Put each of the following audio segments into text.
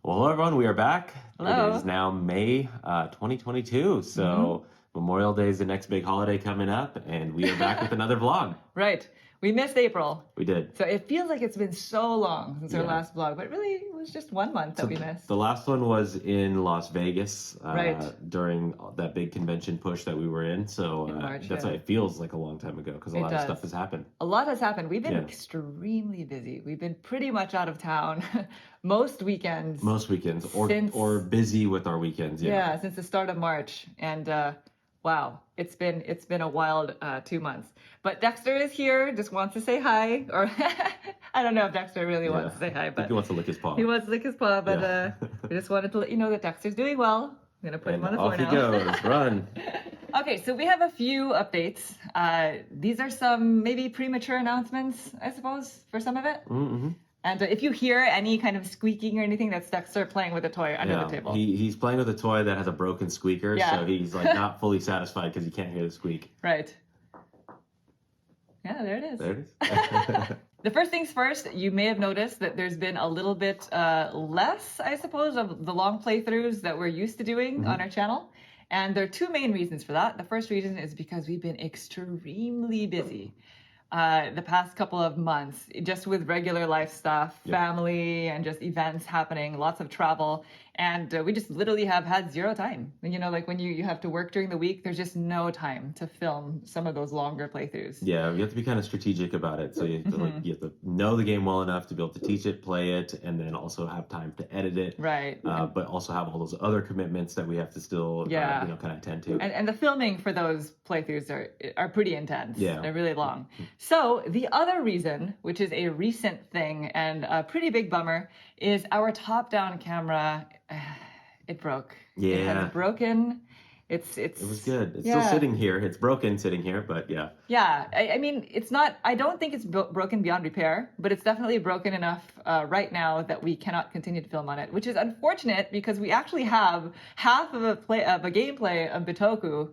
Well, hello everyone, we are back. Hello. It is now May 2022, so Memorial Day is the next big holiday coming up, and we are back with another vlog. Right. We missed April. We did. So it feels like it's been so long since our Yeah. last vlog, but really it was just 1 month that we missed. The last one was in Las Vegas Right. during that big convention push that we were in, so In March, that's yeah. why it feels like a long time ago, because a lot of does. stuff has happened. A lot has happened. We've been Yeah. extremely busy. We've been pretty much out of town most weekends. Most weekends, or busy with our weekends, Yeah, since the start of March. And wow, it's been a wild 2 months. But Dexter is here, just wants to say hi. Or I don't know if Dexter really wants to say hi, I think but he wants to lick his paw. he wants to lick his paw. But Yeah. we just wanted to let you know that Dexter's doing well. I'm gonna put him on the floor off now. he goes, run. Okay, so we have a few updates. These are some maybe premature announcements, I suppose, for some of it. Mm-hmm. And if you hear any kind of squeaking or anything, that's Dexter playing with a toy under the table. He's playing with a toy that has a broken squeaker, so he's like not fully satisfied because he can't hear the squeak. Right. Yeah, there it is. There it is. The first things first, you may have noticed that there's been a little bit less, I suppose, of the long playthroughs that we're used to doing on our channel. And there are two main reasons for that. The first reason is because we've been extremely busy the past couple of months, just with regular life stuff, family, and just events happening, lots of travel. And we just literally have had zero time. And, you know, like when you have to work during the week, there's just no time to film some of those longer playthroughs. Yeah, you have to be kind of strategic about it. So you have to, you have to know the game well enough to be able to teach it, play it, and then also have time to edit it. Right. But also have all those other commitments that we have to still, kind of tend to. And the filming for those playthroughs are pretty intense. Yeah. They're really long. So the other reason, which is a recent thing and a pretty big bummer, is our top-down camera. It broke. Yeah. It has broken. It was good. It's still sitting here. It's broken sitting here, but yeah. Yeah. I mean, it's not, I don't think it's broken beyond repair, but it's definitely broken enough right now that we cannot continue to film on it, which is unfortunate because we actually have half of a gameplay of Bitoku.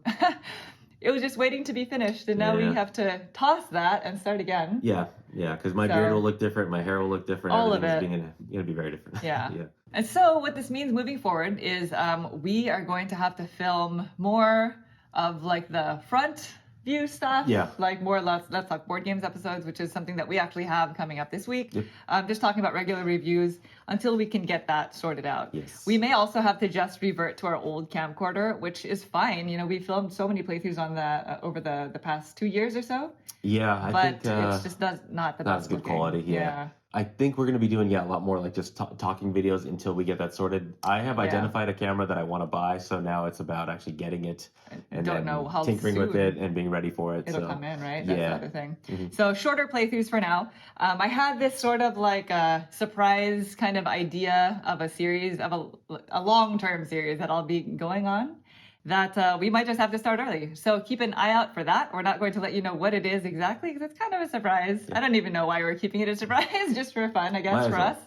It was just waiting to be finished, and now we have to toss that and start again. Yeah, because my beard will look different, my hair will look different. All of it. Everything's going to be very different. Yeah. And so what this means moving forward is we are going to have to film more of like the front view stuff. Yeah. Like more Let's Talk Board Games episodes, which is something that we actually have coming up this week. Yep. Just talking about regular reviews until we can get that sorted out. Yes. We may also have to just revert to our old camcorder, which is fine. You know, we filmed so many playthroughs on over the past 2 years or so. Yeah, I think it's just not the best. Not as good quality. Yeah. I think we're going to be doing a lot more like just talking videos until we get that sorted. I have identified a camera that I want to buy, so now it's about actually getting it and don't know how tinkering soon with it and being ready for it. It'll come in, right? That's the other thing. Mm-hmm. So shorter playthroughs for now. I had this sort of like a surprise kind of idea of a series, of a long-term series that I'll be going on, that we might just have to start early. So keep an eye out for that. We're not going to let you know what it is exactly because it's kind of a surprise. Yeah. I don't even know why we're keeping it a surprise, just for fun, I guess, for us.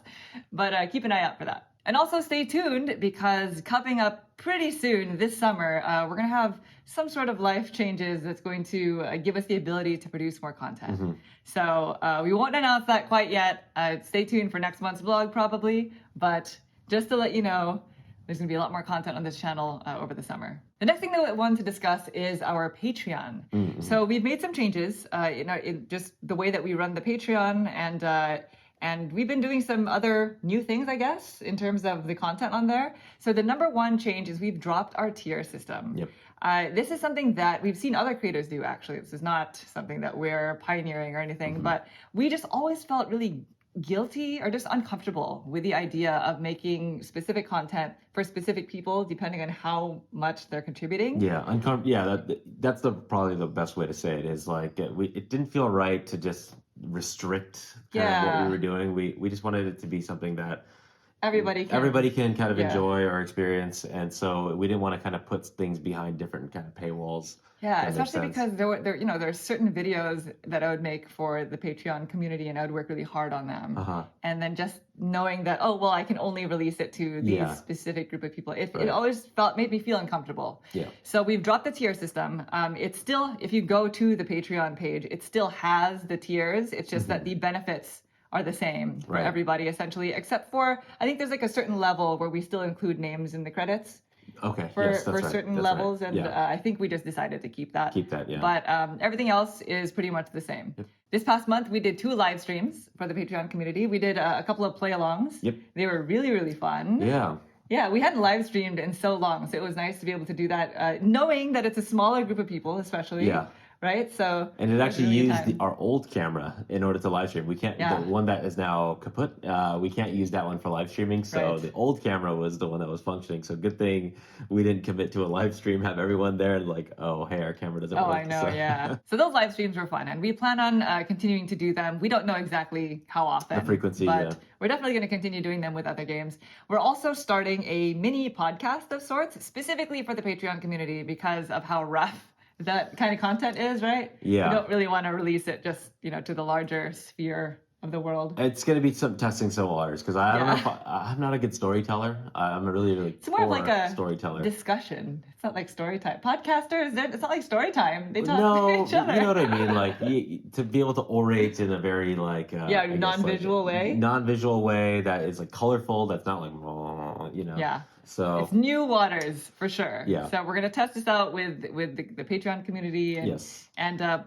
But keep an eye out for that. And also stay tuned because coming up pretty soon this summer, we're going to have some sort of life changes that's going to give us the ability to produce more content. Mm-hmm. So we won't announce that quite yet. Stay tuned for next month's vlog probably. But just to let you know, there's going to be a lot more content on this channel over the summer. The next thing that I wanted to discuss is our Patreon. Mm-hmm. So we've made some changes, in just the way that we run the Patreon, and we've been doing some other new things, I guess, in terms of the content on there. So the number one change is we've dropped our tier system. Yep. This is something that we've seen other creators do, actually. This is not something that we're pioneering or anything, but we just always felt really guilty or just uncomfortable with the idea of making specific content for specific people depending on how much they're contributing. That's probably the best way to say it, is like it didn't feel right to just restrict kind of what we were doing. We just wanted it to be something that everybody can kind of enjoy or experience, and so we didn't want to kind of put things behind different kind of paywalls. Yeah, especially because there's certain videos that I would make for the Patreon community, and I would work really hard on them. And then just knowing that, oh, well, I can only release it to these specific group of people. It always made me feel uncomfortable. Yeah. So we've dropped the tier system. It's still, if you go to the Patreon page, it still has the tiers. It's just that the benefits are the same for Right. everybody essentially, except for I think there's like a certain level where we still include names in the credits Okay. for Yes, that's for right. certain That's levels, right. and Yeah. I think we just decided to keep that. Keep that. Yeah. But everything else is pretty much the same. Yep. This past month, we did 2 live streams for the Patreon community. We did a couple of play-alongs. Yep. They were really, really fun. Yeah. Yeah, we hadn't live streamed in so long, so it was nice to be able to do that, knowing that it's a smaller group of people, especially. Yeah. Right? So And it actually really used our old camera in order to live stream. We can't, Yeah. the one that is now kaput, we can't use that one for live streaming. So Right. the old camera was the one that was functioning. So good thing we didn't commit to a live stream, have everyone there and like, oh, hey, our camera doesn't Oh, work. I know, So- yeah. So those live streams were fun, and we plan on continuing to do them. We don't know exactly how often. The frequency, but yeah. we're definitely going to continue doing them with other games. We're also starting a mini podcast of sorts, specifically for the Patreon community because of how rough that kind of content is, right? Yeah. We don't really want to release it just, to the larger sphere of the world. It's going to be some testing some waters because I don't know Yeah. if I'm not a good storyteller. I'm a really It's more of poor like a storyteller. discussion. It's not like story time. Podcasters, it's not like story time. They talk to No, each other. you know what I mean. Like to be able to orate in a very like I guess, non-visual way. non-visual way that is like colorful. That's not like Yeah. So It's new waters for sure. Yeah. So we're gonna test this out with the Patreon community and Yes.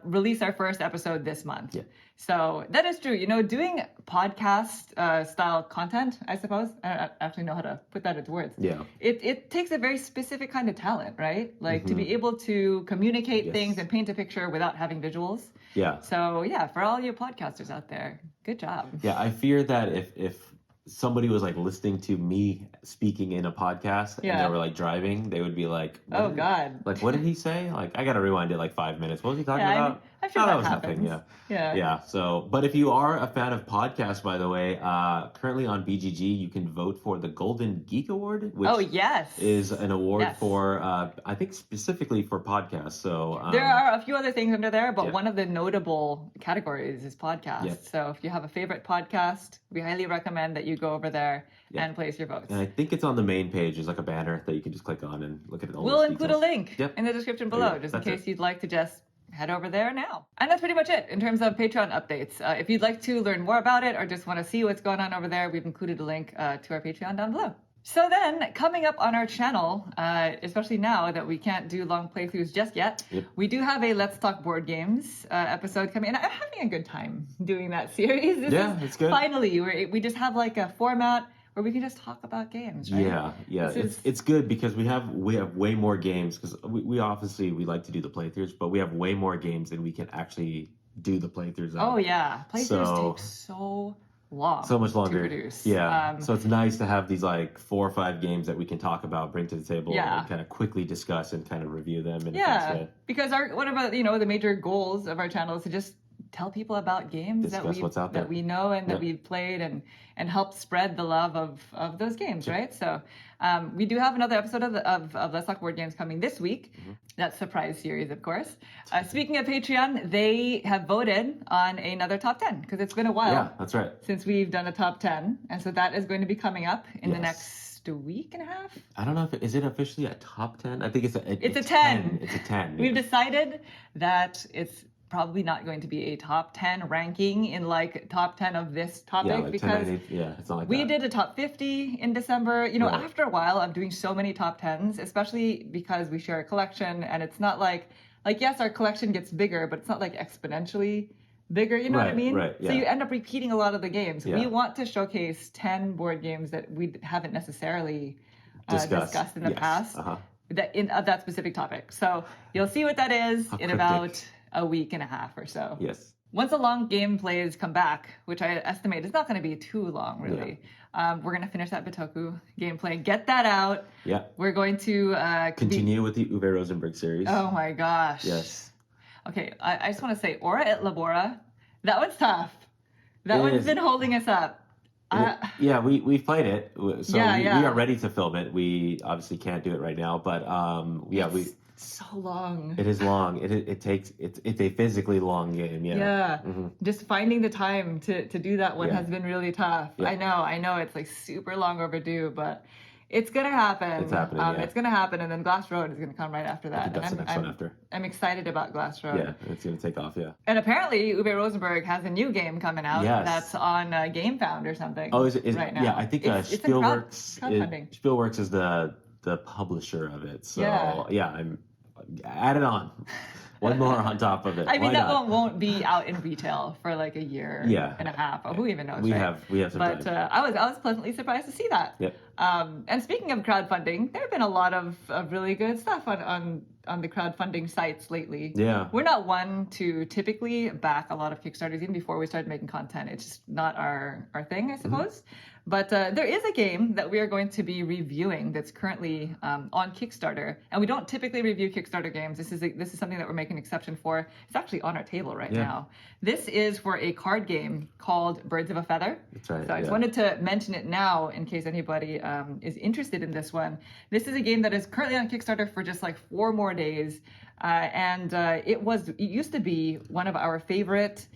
release our first episode this month. Yeah. So that is true. Doing podcast style content, I suppose. I don't actually know how to put that into words. Yeah. It takes a very specific kind of talent, right? Like to be able to communicate Yes. things and paint a picture without having visuals. Yeah. So yeah, for all you podcasters out there, good job. Yeah. I fear that if somebody was like listening to me speaking in a podcast and Yeah. they were like driving, they would be like, Oh God. like what did he say? Like I gotta rewind it like 5 minutes. What was he talking Yeah, about? I'm sure Oh, that was happens. nothing. Yeah. Yeah. Yeah. So, but if you are a fan of podcasts, by the way, currently on BGG, you can vote for the Golden Geek Award, which Oh yes. is an award Yes. for, I think specifically for podcasts. So There are a few other things under there, but yeah. one of the notable categories is podcasts. Yeah. So if you have a favorite podcast, we highly recommend that you go over there Yeah. and place your votes. And I think it's on the main page. There's like a banner that you can just click on and look at all We'll those include a details. link Yep. in the description There you below, go. just in That's case it. you'd like to just head over there now. And that's pretty much it in terms of Patreon updates. If you'd like to learn more about it or just want to see what's going on over there, we've included a link to our Patreon down below. So then, coming up on our channel, especially now that we can't do long playthroughs just yet, Yep. we do have a Let's Talk Board Games episode coming, and I'm having a good time doing that series. Yeah, it's good. Finally, we just have like a format where we can just talk about games, right? Yeah. This is- It's good because we have way more games because we obviously we like to do the playthroughs, but we have way more games than we can actually do the playthroughs of. Oh yeah, playthroughs So- take so long. So much longer. to produce. Yeah. So it's nice to have these like 4 or 5 games that we can talk about, bring to the table, Yeah. and kind of quickly discuss and kind of review them in a fast Yeah, way. because one of the major goals of our channel is to just tell people about games Discuss what's out there. that we know and that Yep. we've played and help spread the love of those games, right? So we do have another episode of Let's Talk Board Games coming this week. Mm-hmm. That surprise series, of course. Speaking of Patreon, they have voted on another top 10 because it's been a while Yeah, that's right. since we've done a top 10. And so that is going to be coming up in the Yes. next week and a half. I don't know if is it officially a top 10? I think it's a 10. It's a 10. It's a 10. We've yeah. decided that it's probably not going to be a top 10 ranking in like top 10 of this topic Yeah, like 10, because 9, 8, yeah, it's not like we that. did a top 50 in December. Right. After a while of doing so many top 10s, especially because we share a collection and it's not like yes, our collection gets bigger, but it's not like exponentially bigger. You know what I Right, mean? right, So yeah. you end up repeating a lot of the games. Yeah. We want to showcase 10 board games that we haven't necessarily discussed in the Yes. past Uh-huh. of that specific topic. So you'll see what that is How in cryptic. about a week and a half or so. Yes. Once the long gameplays come back, which I estimate is not going to be too long, really, we're going to finish that Bitoku gameplay, get that out. Yeah. We're going to Continue with the Uwe Rosenberg series. Oh my gosh. Yes. Okay, I just want to say, Ora et Labora, that one's tough. That It one's is. been holding us up. Yeah, we played it, so Yeah, we yeah. are ready to film it. We obviously can't do it right now, but It's so long. it is long. It's a physically long game. Yeah. Yeah. Mhm. Just finding the time to do that one Yeah. has been really tough. Yeah. I know it's like super long overdue, but It's gonna happen. It's happening. Yeah. It's gonna happen, and then Glass Road is gonna come right after that. I think that's the next one after. I'm excited about Glass Road. Yeah, it's gonna take off. Yeah. And apparently, Uwe Rosenberg has a new game coming out. Yes. That's on GameFound or something. Oh, is it right now? Yeah, I think it's crowdfunding. Spielworks is the publisher of it. So Yeah. I'm add it on. One more on top of it. I mean, Why that not? one won't be out in retail for like a year and a half. Or who even knows? We right? have some But time. I was pleasantly surprised to see that. Yep. And speaking of crowdfunding, there have been a lot of really good stuff on the crowdfunding sites lately. Yeah. We're not one to typically back a lot of Kickstarters, even before we started making content. It's just not our thing, I suppose. But there is a game that we are going to be reviewing that's currently on Kickstarter, and we don't typically review Kickstarter games. This is something that we're making an exception for. It's actually on our table right now. This is for a card game called Birds of a Feather. That's right. So I just wanted to mention it now in case anybody is interested in this one. This is a game that is currently on Kickstarter for just like 4 more days, and it used to be one of our favorite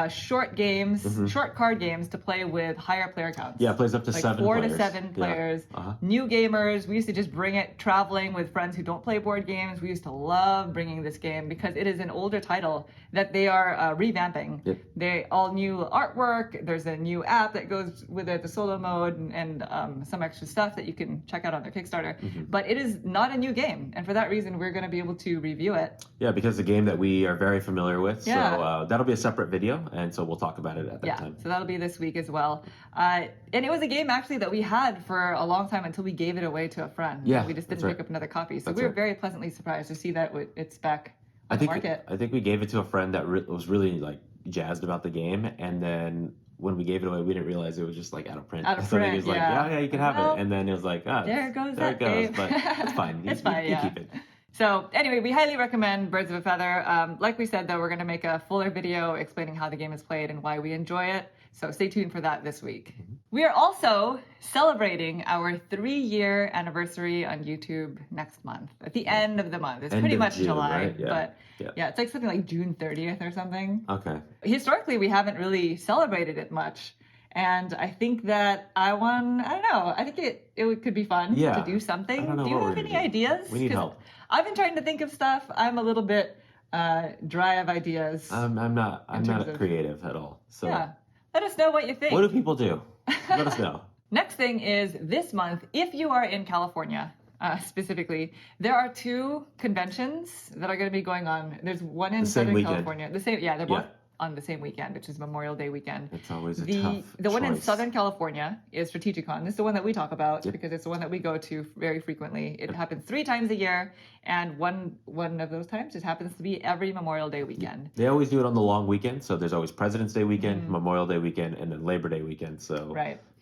short games, short card games to play with higher player counts. Yeah, it plays up to like 7 4 players. to 7 players. Yeah. New gamers, we used to just bring it traveling with friends who don't play board games. We used to love bringing this game because it is an older title that they are revamping. Yep. They all new artwork. There's a new app that goes with it, the solo mode, and some extra stuff that you can check out on their Kickstarter. But it is not a new game, and for that reason, we're going to be able to review it. Yeah, because it's a game that we are very familiar with. Yeah. So that'll be a separate video, and so we'll talk about it at that time. So that'll be this week as well. And it was a game actually that we had for a long time until we gave it away to a friend. Yeah, we just didn't that's pick up another copy. So That's we were right. very pleasantly surprised to see that it's back on the market. I think we gave it to a friend that was really like jazzed about the game, and then when we gave it away, we didn't realize it was just like out of print. Out of so print, he was like, yeah. you can have it. And then it was like, there goes there that it goes. game. But it's fine. It's fine, you keep it. So anyway, we highly recommend Birds of a Feather. Like we said, though, we're going to make a fuller video explaining how the game is played and why we enjoy it. So stay tuned for that this week. We are also celebrating our 3-year anniversary on YouTube next month, at the end of the month. It's pretty much June, July, right? Yeah. but yeah, it's like something like June 30th or something. Okay. Historically, we haven't really celebrated it much. And I think that I don't know, I think it could be fun to do something. I don't know do you what have we're any gonna do. ideas? We need help. I've been trying to think of stuff. I'm a little bit dry of ideas. I'm not creative at all. So yeah. Let us know what you think. what do people do? Let us know. Next thing is this month, if you are in California, specifically, there are 2 conventions that are going to be going on. There's one in Southern California. They're both on the same weekend, which is Memorial Day weekend. It's always a The tough one in choice. Southern California is Strategicon. This is the one that we talk about because it's the one that we go to very frequently. It happens 3 times a year, and one of those times just happens to be every Memorial Day weekend. They always do it on the long weekend, so there's always President's Day weekend, Memorial Day weekend, and then Labor Day weekend. So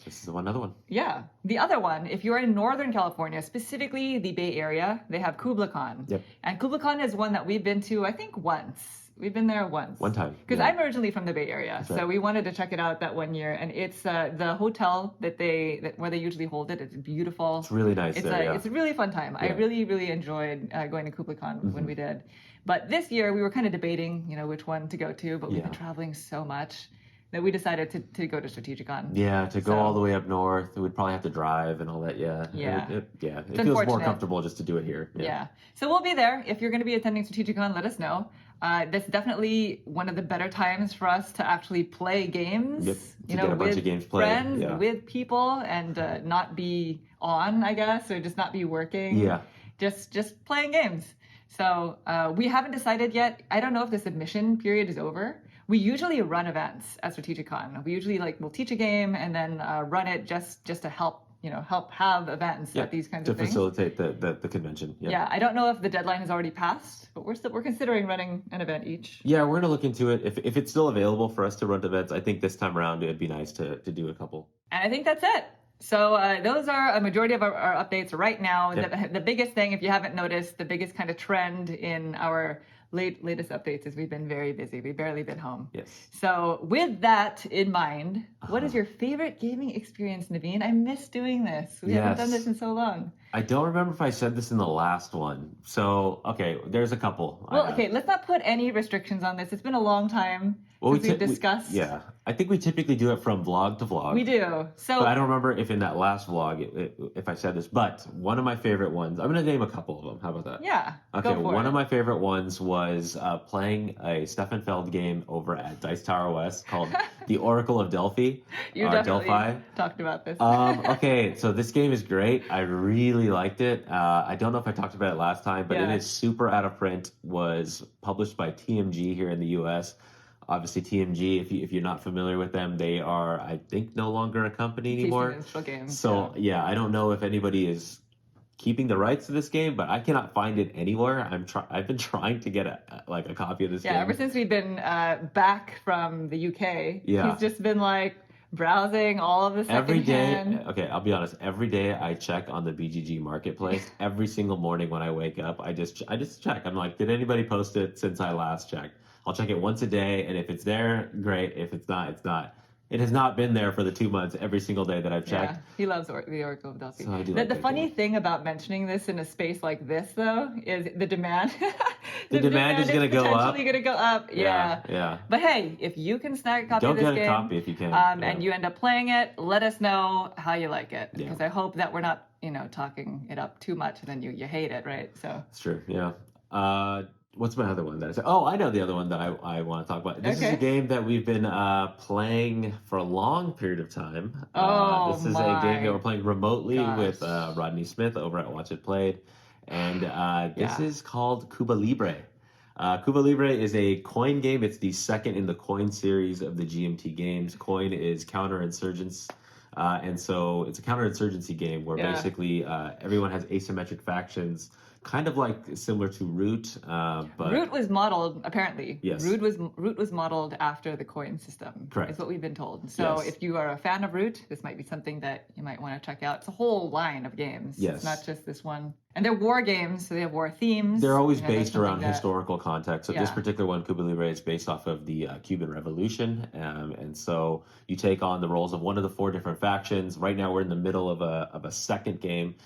this is another one. Yeah. The other one, if you're in Northern California, specifically the Bay Area, they have KublaCon. Yep. And KublaCon is one that we've been to, I think, once. We've been there once. One time. Because I'm originally from the Bay Area, right. so we wanted to check it out that one year. And it's the hotel where they usually hold it. It's beautiful. It's really nice there, It's a really fun time. I really, really enjoyed going to KublaCon when we did. But this year we were kind of debating, which one to go to. But we've been traveling so much that we decided to go to Strategicon. Yeah, to go all the way up north, we'd probably have to drive and all that. It feels more comfortable just to do it here. Yeah. So we'll be there. If you're going to be attending Strategicon, let us know. That's definitely one of the better times for us to actually play games. Yep. To get a bunch of games played. Friends, with people, and not be on, I guess, or just not be working. Yeah. Just playing games. So we haven't decided yet. I don't know if the submission period is over. We usually run events at Strategicon. We usually we'll teach a game and then run it just to help have events at these kinds of things. To facilitate the convention. Yeah, I don't know if the deadline has already passed, but we're considering running an event each. Yeah, we're gonna look into it. If it's still available for us to run events, I think this time around it'd be nice to do a couple. And I think that's it. So those are a majority of our updates right now. Yep. The biggest thing, if you haven't noticed, the biggest kind of trend in our latest updates is we've been very busy. We've barely been home. Yes. So with that in mind, what is your favorite gaming experience, Naveen? I miss doing this. We haven't done this in so long. I don't remember if I said this in the last one. So, okay, there's a couple. Well, okay, let's not put any restrictions on this. It's been a long time. Well, since we've discussed. yeah, I think we typically do it from vlog to vlog. We do. So But I don't remember if in that last vlog if I said this. But one of my favorite ones, I'm going to name a couple of them. How about that? yeah, Okay, go for one it. of my favorite ones was playing a Stefan Feld game over at Dice Tower West called The Oracle of Delphi. You definitely Delphi. talked about this. Okay, so this game is great. I really liked it. I don't know if I talked about it last time, but it is super out of print. Was published by TMG here in the U.S. Obviously, TMG, if you're not familiar with them, they are, I think, no longer a company anymore. Games, so, yeah, I don't know if anybody is keeping the rights to this game, but I cannot find it anywhere. I've been trying to get a copy of this game. Yeah, ever since we've been back from the UK, he's just been like browsing all of the secondhand. Every day, okay, I'll be honest. Every day I check on the BGG marketplace. Every single morning when I wake up, I just check. I'm like, did anybody post it since I last checked? I'll check it once a day, and if it's there, great. If it's not, it's not. It has not been there for the 2 months every single day that I've checked. Yeah, he loves the Oracle of Delphi. So I do the funny thing about mentioning this in a space like this, though, is the demand. the demand is going to go up. Potentially going to go up. Yeah. But hey, if you can snag a copy of this game, get a copy if you can. And you end up playing it, let us know how you like it. Because I hope that we're not, talking it up too much and then you hate it, right? So it's true. Yeah. What's my other one that I said? Oh, I know the other one that I want to talk about. This is a game that we've been playing for a long period of time. This is a game that we're playing remotely with Rodney Smith over at Watch It Played. And this is called Cuba Libre. Cuba Libre is a coin game. It's the second in the coin series of the GMT games. Coin is counterinsurgents. And so it's a counterinsurgency game where basically everyone has asymmetric factions. Kind of like similar to Root, but Root was modeled apparently. Yes. Root was modeled after the coin system. Correct. Is what we've been told. So if you are a fan of Root, this might be something that you might want to check out. It's a whole line of games. Yes. It's not just this one. And they're war games, so they have war themes. They're always based around historical context. So this particular one, Cuba Libre, is based off of the Cuban Revolution, and so you take on the roles of one of the 4 different factions. Right now, we're in the middle of a second game.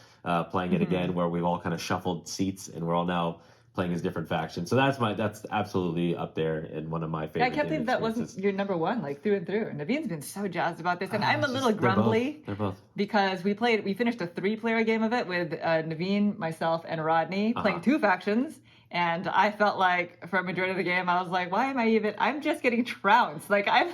Playing it again, where we've all kind of shuffled seats and we're all now playing as different factions. So that's absolutely up there in one of my favorite. I can't believe that wasn't your number one, like through and through. Naveen's been so jazzed about this, and I'm a little grumbly. They're both because we finished a 3-player game of it with Naveen, myself, and Rodney playing 2 factions. And I felt like for a majority of the game, I was like, why am I even? I'm just getting trounced. Like I'm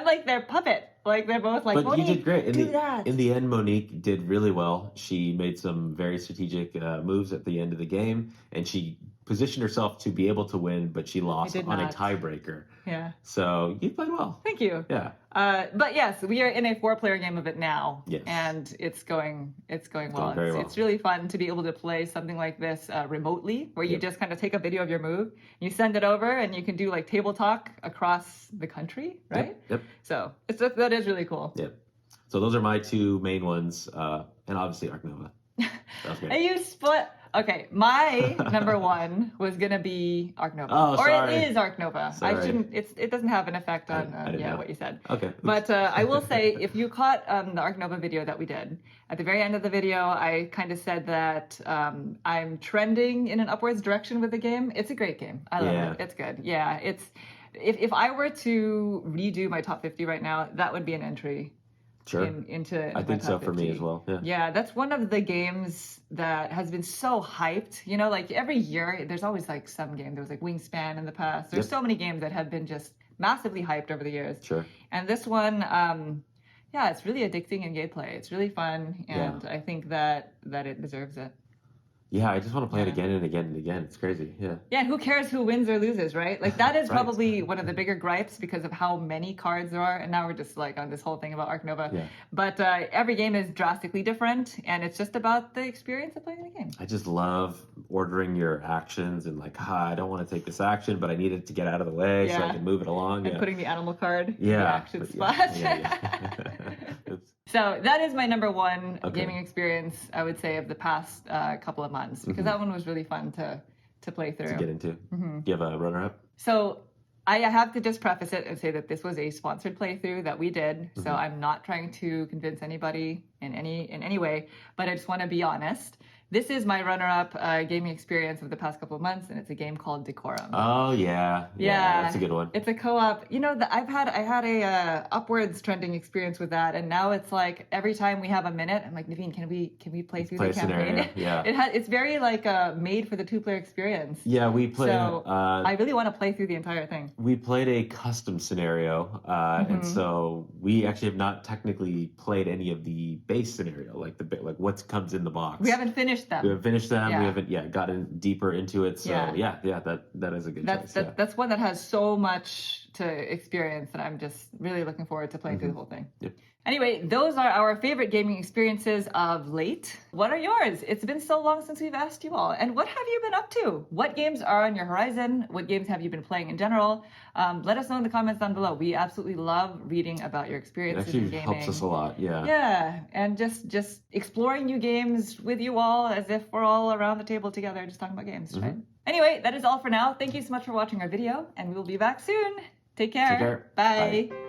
like their puppet. Like they're both like. But you did great. In the end, Monique did really well. She made some very strategic moves at the end of the game, and she positioned herself to be able to win, but she lost on a tiebreaker. Yeah. So you played well. Thank you. Yeah. But yes, we are in a 4-player game of it now. Yes. And it's going well. Very well. It's really fun to be able to play something like this remotely, where you just kind of take a video of your move, you send it over, and you can do like table talk across the country, right? Yep. So that is really cool. Yep. So those are my 2 main ones, and obviously Ark Nova. That's great. And you split. Okay, my number 1 was gonna be Ark Nova, it is Ark Nova. Sorry. I shouldn't. It doesn't have an effect on what you said. Okay. But I will say, if you caught the Ark Nova video that we did, at the very end of the video, I kind of said that I'm trending in an upwards direction with the game. It's a great game. I love it. It's good. Yeah, it's. If I were to redo my top 50 right now, that would be an entry. Sure. Into I think so for me as well. Yeah, that's one of the games that has been so hyped. Like every year, there's always like some game. There was like Wingspan in the past. There's so many games that have been just massively hyped over the years. Sure. And this one, it's really addicting in gameplay. It's really fun, and I think that it deserves it. Yeah, I just want to play it again and again and again. It's crazy. Yeah. Yeah, and who cares who wins or loses, right? Like that is probably one of the bigger gripes because of how many cards there are. And now we're just like on this whole thing about Ark Nova. Yeah. But every game is drastically different, and it's just about the experience of playing the game. I just love ordering your actions and like, I don't want to take this action, but I need it to get out of the way so I can move it along. And putting the animal card in the action spot. So that is my number 1 gaming experience, I would say, of the past couple of months, because that one was really fun to play through. To get into. Do you have a runner-up? So I have to just preface it and say that this was a sponsored playthrough that we did. So I'm not trying to convince anybody in any way, but I just want to be honest This is my runner-up gaming experience of the past couple of months, and it's a game called Decorum. Oh yeah, that's a good one. It's a co-op. You know, I had a upwards trending experience with that, and now it's like every time we have a minute, I'm like, Naveen, can we play through the campaign? Yeah, it's very like made for the two-player experience. Yeah, we played. So I really want to play through the entire thing. We played a custom scenario, and so we actually have not technically played any of the base scenario, like what comes in the box. We haven't finished them. We haven't finished them. Yeah. We haven't gotten deeper into it. So that is a good choice. That's one that has so much to experience, and I'm just really looking forward to playing through the whole thing. Yep. Anyway, those are our favorite gaming experiences of late. What are yours? It's been so long since we've asked you all. And what have you been up to? What games are on your horizon? What games have you been playing in general? Let us know in the comments down below. We absolutely love reading about your experiences in gaming. It actually helps us a lot, yeah. Yeah, and just exploring new games with you all as if we're all around the table together just talking about games, right? Anyway, that is all for now. Thank you so much for watching our video, and we will be back soon. Take care. Take care. Bye. Bye.